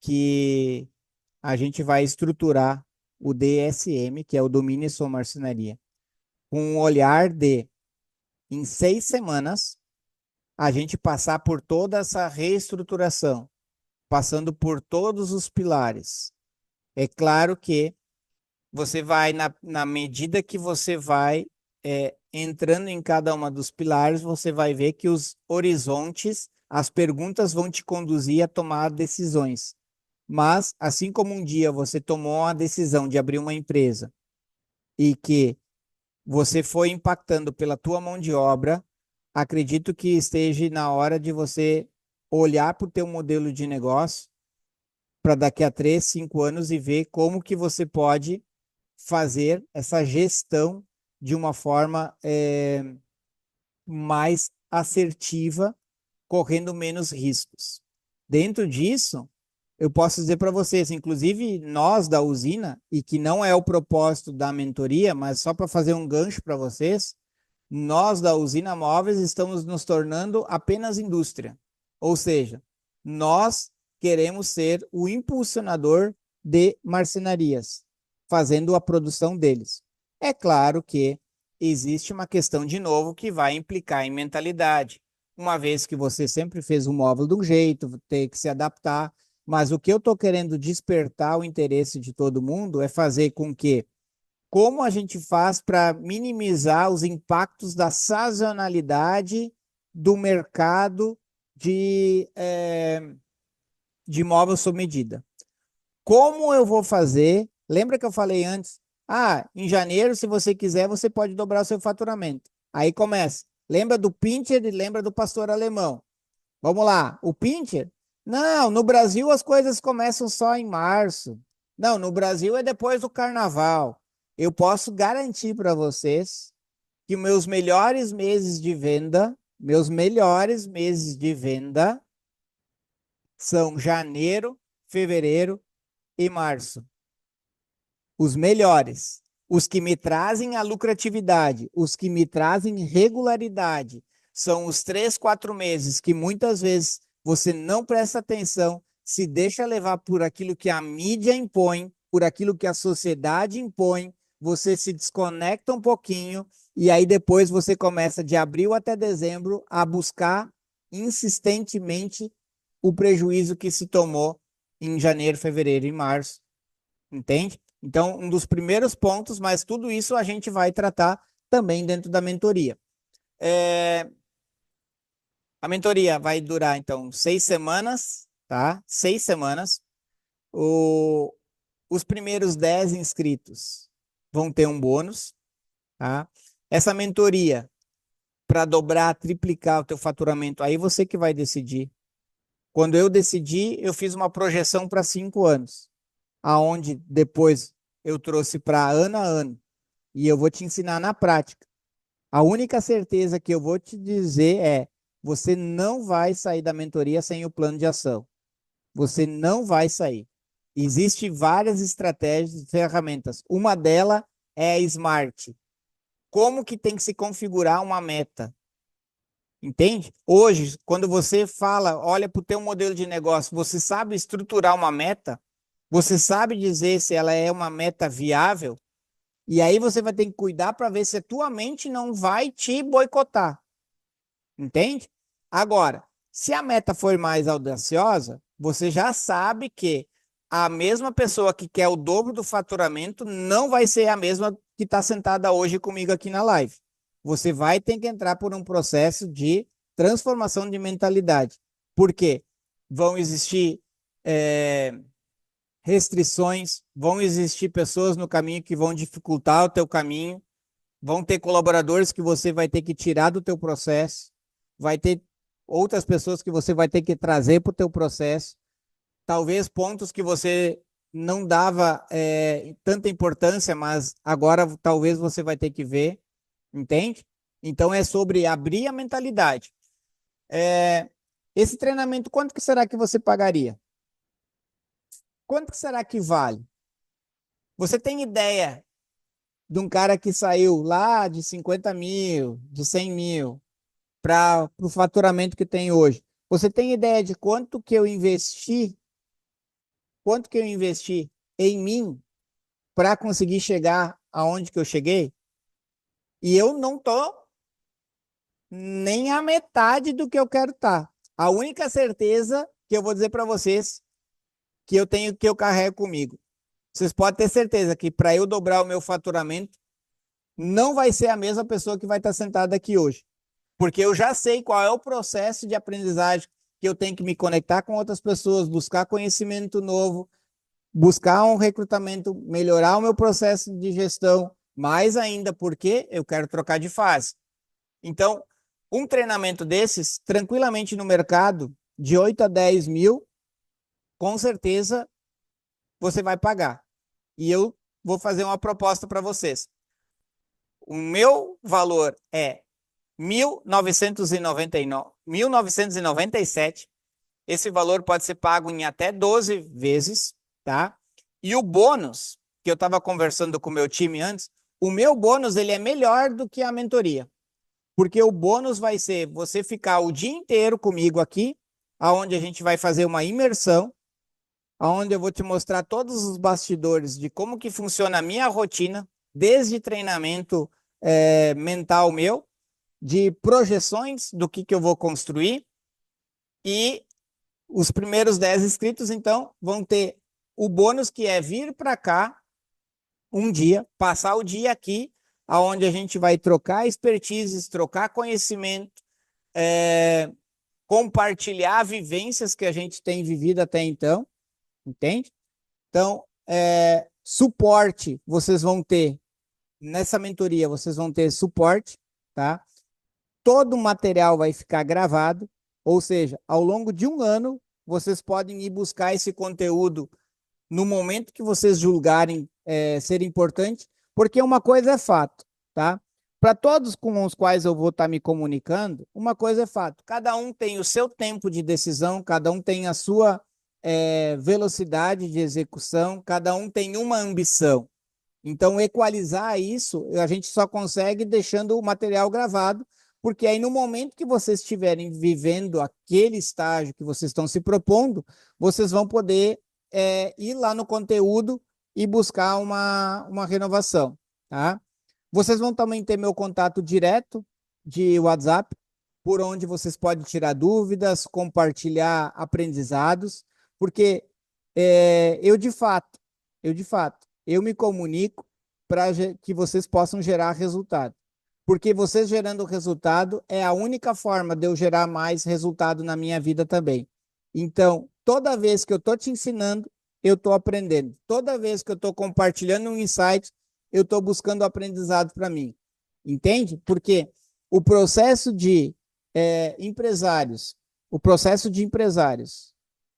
Que a gente vai estruturar o DSM, que é o Domínio e Sua Marcenaria, com um olhar de, em 6 semanas, a gente passar por toda essa reestruturação, passando por todos os pilares. É claro que você vai, na medida que você vai entrando em cada uma dos pilares, você vai ver que os horizontes, as perguntas vão te conduzir a tomar decisões. Mas, assim como um dia você tomou a decisão de abrir uma empresa e que você foi impactando pela tua mão de obra, acredito que esteja na hora de você olhar para o teu modelo de negócio para daqui a 3, 5 anos e ver como que você pode fazer essa gestão de uma forma mais assertiva, correndo menos riscos. Dentro disso, eu posso dizer para vocês, inclusive nós da usina, e que não é o propósito da mentoria, mas só para fazer um gancho para vocês, nós da Usina Móveis estamos nos tornando apenas indústria. Ou seja, nós queremos ser o impulsionador de marcenarias, fazendo a produção deles. É claro que existe uma questão de novo que vai implicar em mentalidade. Uma vez que você sempre fez o móvel de um jeito, ter que se adaptar, mas o que eu estou querendo despertar o interesse de todo mundo é fazer com que como a gente faz para minimizar os impactos da sazonalidade do mercado de móvel sob medida. Como eu vou fazer? Lembra que eu falei antes? Ah, em janeiro, se você quiser, você pode dobrar o seu faturamento. Aí começa. Lembra do Pinter e lembra do pastor alemão. Vamos lá. O Pinter? Não, no Brasil as coisas começam só em março. Não, no Brasil é depois do carnaval. Eu posso garantir para vocês que meus melhores meses de venda são janeiro, fevereiro e março. Os melhores, os que me trazem a lucratividade, os que me trazem regularidade, são os 3, 4 meses que muitas vezes você não presta atenção, se deixa levar por aquilo que a mídia impõe, por aquilo que a sociedade impõe, você se desconecta um pouquinho e aí depois você começa de abril até dezembro a buscar insistentemente o prejuízo que se tomou em janeiro, fevereiro e março. Entende? Então, um dos primeiros pontos, mas tudo isso a gente vai tratar também dentro da mentoria. A mentoria vai durar, então, 6 semanas, tá? 6 semanas. O, os primeiros 10 inscritos vão ter um bônus, tá? Essa mentoria, para dobrar, triplicar o teu faturamento, aí você que vai decidir. Quando eu decidi, eu fiz uma projeção para 5 anos, aonde depois eu trouxe para ano a ano. E eu vou te ensinar na prática. A única certeza que eu vou te dizer é: você não vai sair da mentoria sem o plano de ação. Você não vai sair. Existem várias estratégias e ferramentas. Uma delas é a Smart. Como que tem que se configurar uma meta? Entende? Hoje, quando você fala, olha para o teu modelo de negócio, você sabe estruturar uma meta, você sabe dizer se ela é uma meta viável, e aí você vai ter que cuidar para ver se a tua mente não vai te boicotar. Entende? Agora, se a meta for mais audaciosa, você já sabe que a mesma pessoa que quer o dobro do faturamento não vai ser a mesma que está sentada hoje comigo aqui na live. Você vai ter que entrar por um processo de transformação de mentalidade. Por quê? Vão existir restrições, vão existir pessoas no caminho que vão dificultar o teu caminho, vão ter colaboradores que você vai ter que tirar do teu processo, vai ter outras pessoas que você vai ter que trazer para o teu processo, talvez pontos que você não dava tanta importância, mas agora talvez você vai ter que ver, entende? Então é sobre abrir a mentalidade. Esse treinamento, quanto que será que você pagaria? Quanto que será que vale? Você tem ideia de um cara que saiu lá de 50 mil, de 100 mil, para o faturamento que tem hoje? Você tem ideia de quanto que eu investi em mim para conseguir chegar aonde que eu cheguei? E eu não tô nem a metade do que eu quero estar. A única certeza que eu vou dizer para vocês que eu tenho, que eu carrego comigo. Vocês podem ter certeza que para eu dobrar o meu faturamento, não vai ser a mesma pessoa que vai estar sentada aqui hoje. Porque eu já sei qual é o processo de aprendizagem que eu tenho que me conectar com outras pessoas, buscar conhecimento novo, buscar um recrutamento, melhorar o meu processo de gestão, mais ainda porque eu quero trocar de fase. Então, um treinamento desses, tranquilamente no mercado, de 8 a 10 mil, com certeza você vai pagar. E eu vou fazer uma proposta para vocês. O meu valor é 1.997. Esse valor pode ser pago em até 12 vezes, tá? E o bônus, que eu estava conversando com o meu time antes, o meu bônus ele é melhor do que a mentoria. Porque o bônus vai ser você ficar o dia inteiro comigo aqui, aonde a gente vai fazer uma imersão, aonde eu vou te mostrar todos os bastidores de como que funciona a minha rotina, desde treinamento mental meu, de projeções do que eu vou construir, e os primeiros 10 inscritos, então, vão ter o bônus que é vir para cá um dia, passar o dia aqui, aonde a gente vai trocar expertises, trocar conhecimento, compartilhar vivências que a gente tem vivido até então, entende? Então, suporte vocês vão ter, nessa mentoria vocês vão ter suporte, tá? Todo o material vai ficar gravado, ou seja, ao longo de um ano, vocês podem ir buscar esse conteúdo no momento que vocês julgarem ser importante, porque uma coisa é fato, tá? Para todos com os quais eu vou estar me comunicando, uma coisa é fato: cada um tem o seu tempo de decisão, cada um tem a sua velocidade de execução, cada um tem uma ambição. Então, equalizar isso, a gente só consegue deixando o material gravado, porque aí no momento que vocês estiverem vivendo aquele estágio que vocês estão se propondo, vocês vão poder ir lá no conteúdo e buscar uma renovação, tá? Vocês vão também ter meu contato direto de WhatsApp, por onde vocês podem tirar dúvidas, compartilhar aprendizados, porque eu de fato, eu me comunico para que vocês possam gerar resultado. Porque você gerando resultado é a única forma de eu gerar mais resultado na minha vida também. Então, toda vez que eu estou te ensinando, eu estou aprendendo. Toda vez que eu estou compartilhando um insight, eu estou buscando aprendizado para mim. Entende? Porque o processo de empresários, o processo de empresários,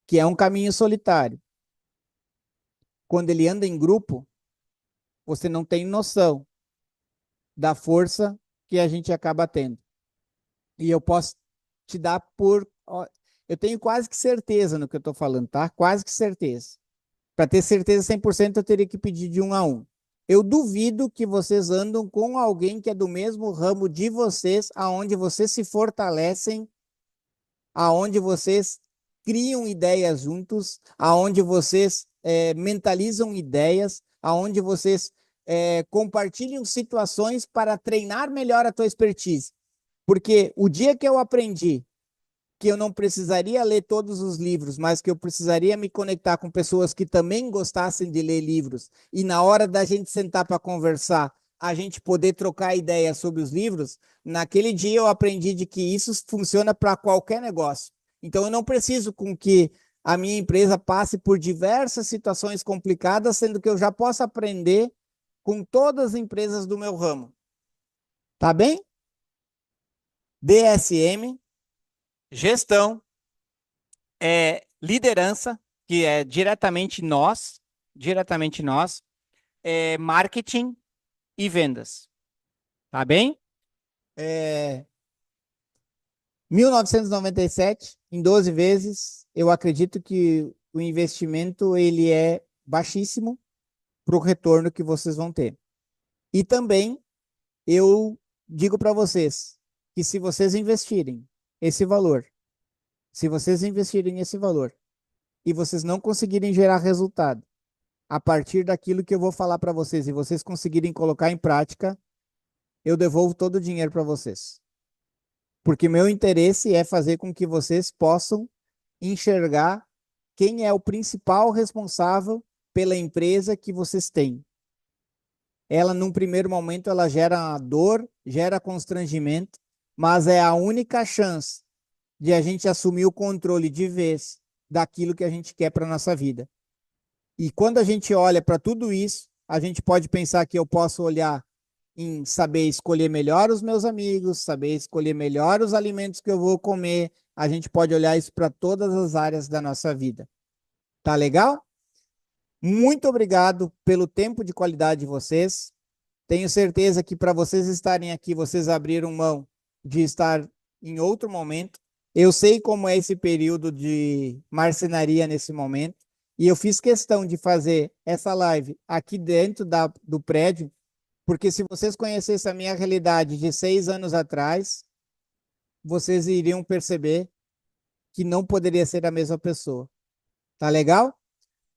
que é um caminho solitário, quando ele anda em grupo, você não tem noção da força que a gente acaba tendo. E eu posso te dar por. Eu tenho quase que certeza no que eu estou falando, tá? Quase que certeza. Para ter certeza 100%, eu teria que pedir de 1 a 1. Eu duvido que vocês andam com alguém que é do mesmo ramo de vocês, aonde vocês se fortalecem, aonde vocês criam ideias juntos, aonde vocês mentalizam ideias, aonde vocês compartilham situações para treinar melhor a tua expertise. Porque o dia que eu aprendi que eu não precisaria ler todos os livros, mas que eu precisaria me conectar com pessoas que também gostassem de ler livros, e na hora da gente sentar para conversar, a gente poder trocar ideias sobre os livros, naquele dia eu aprendi de que isso funciona para qualquer negócio. Então eu não preciso com que a minha empresa passe por diversas situações complicadas, sendo que eu já posso aprender com todas as empresas do meu ramo. Tá bem? DSM, gestão, liderança, que é diretamente nós, marketing e vendas, tá bem? 1997, em 12 vezes, eu acredito que o investimento ele é baixíssimo para o retorno que vocês vão ter. E também eu digo para vocês que se vocês investirem esse valor, se vocês investirem esse valor e vocês não conseguirem gerar resultado a partir daquilo que eu vou falar para vocês e vocês conseguirem colocar em prática, eu devolvo todo o dinheiro para vocês. Porque meu interesse é fazer com que vocês possam enxergar quem é o principal responsável pela empresa que vocês têm. Ela, num primeiro momento, ela gera dor, gera constrangimento, mas é a única chance de a gente assumir o controle de vez daquilo que a gente quer para a nossa vida. E quando a gente olha para tudo isso, a gente pode pensar que eu posso olhar em saber escolher melhor os meus amigos, saber escolher melhor os alimentos que eu vou comer. A gente pode olhar isso para todas as áreas da nossa vida. Tá legal? Muito obrigado pelo tempo de qualidade de vocês. Tenho certeza que para vocês estarem aqui, vocês abriram mão de estar em outro momento. Eu sei como é esse período de marcenaria nesse momento. E eu fiz questão de fazer essa live aqui dentro do prédio, porque se vocês conhecessem a minha realidade de 6 anos atrás, vocês iriam perceber que não poderia ser a mesma pessoa. Tá legal?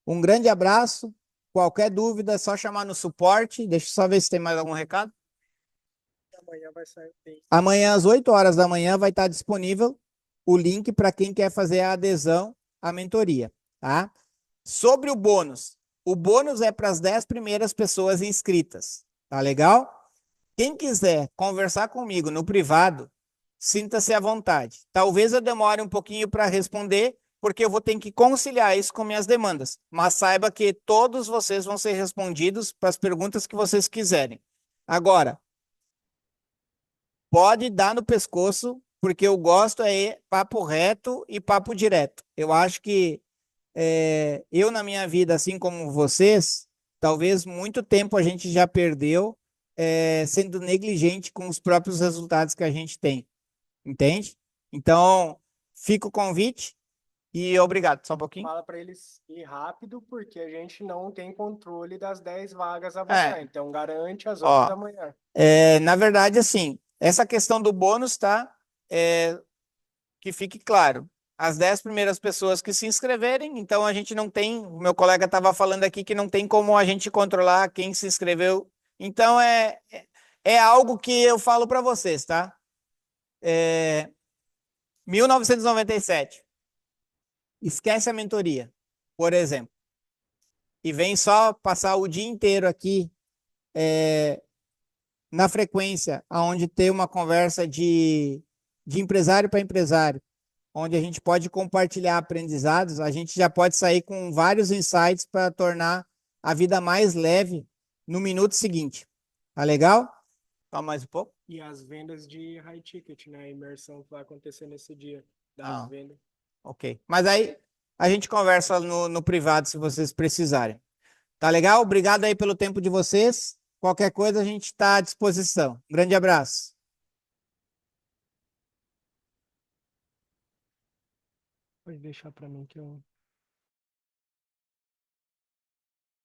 Um grande abraço. Qualquer dúvida é só chamar no suporte. Deixa eu só ver se tem mais algum recado. Amanhã vai sair o link. Amanhã, às 8 horas da manhã, vai estar disponível o link para quem quer fazer a adesão à mentoria, tá? Sobre o bônus é para as 10 primeiras pessoas inscritas, tá legal? Quem quiser conversar comigo no privado, sinta-se à vontade. Talvez eu demore um pouquinho para responder, porque eu vou ter que conciliar isso com minhas demandas. Mas saiba que todos vocês vão ser respondidos para as perguntas que vocês quiserem. Agora, pode dar no pescoço, porque eu gosto é papo reto e papo direto. Eu acho que eu na minha vida, assim como vocês, talvez muito tempo a gente já perdeu sendo negligente com os próprios resultados que a gente tem, entende? Então, fica o convite e obrigado. Só um pouquinho. Fala para eles ir rápido, porque a gente não tem controle das 10 vagas É, amanhã. Então, garante às 8 ó, da manhã. na verdade, assim, essa questão do bônus, tá? Que fique claro. As 10 primeiras pessoas que se inscreverem, então a gente não tem, o meu colega estava falando aqui que não tem como a gente controlar quem se inscreveu. Então é algo que eu falo para vocês, tá? 1997. Esquece a mentoria, por exemplo. E vem só passar o dia inteiro aqui na frequência, aonde ter uma conversa de empresário para empresário, onde a gente pode compartilhar aprendizados, a gente já pode sair com vários insights para tornar a vida mais leve no minuto seguinte. Tá legal? Fala mais um pouco. E as vendas de high ticket, né? A imersão que vai acontecer nesse dia das Ah, vendas. ok. Mas aí a gente conversa no privado se vocês precisarem. Tá legal? Obrigado aí pelo tempo de vocês. Qualquer coisa a gente está à disposição. Grande abraço. Pode deixar para mim que eu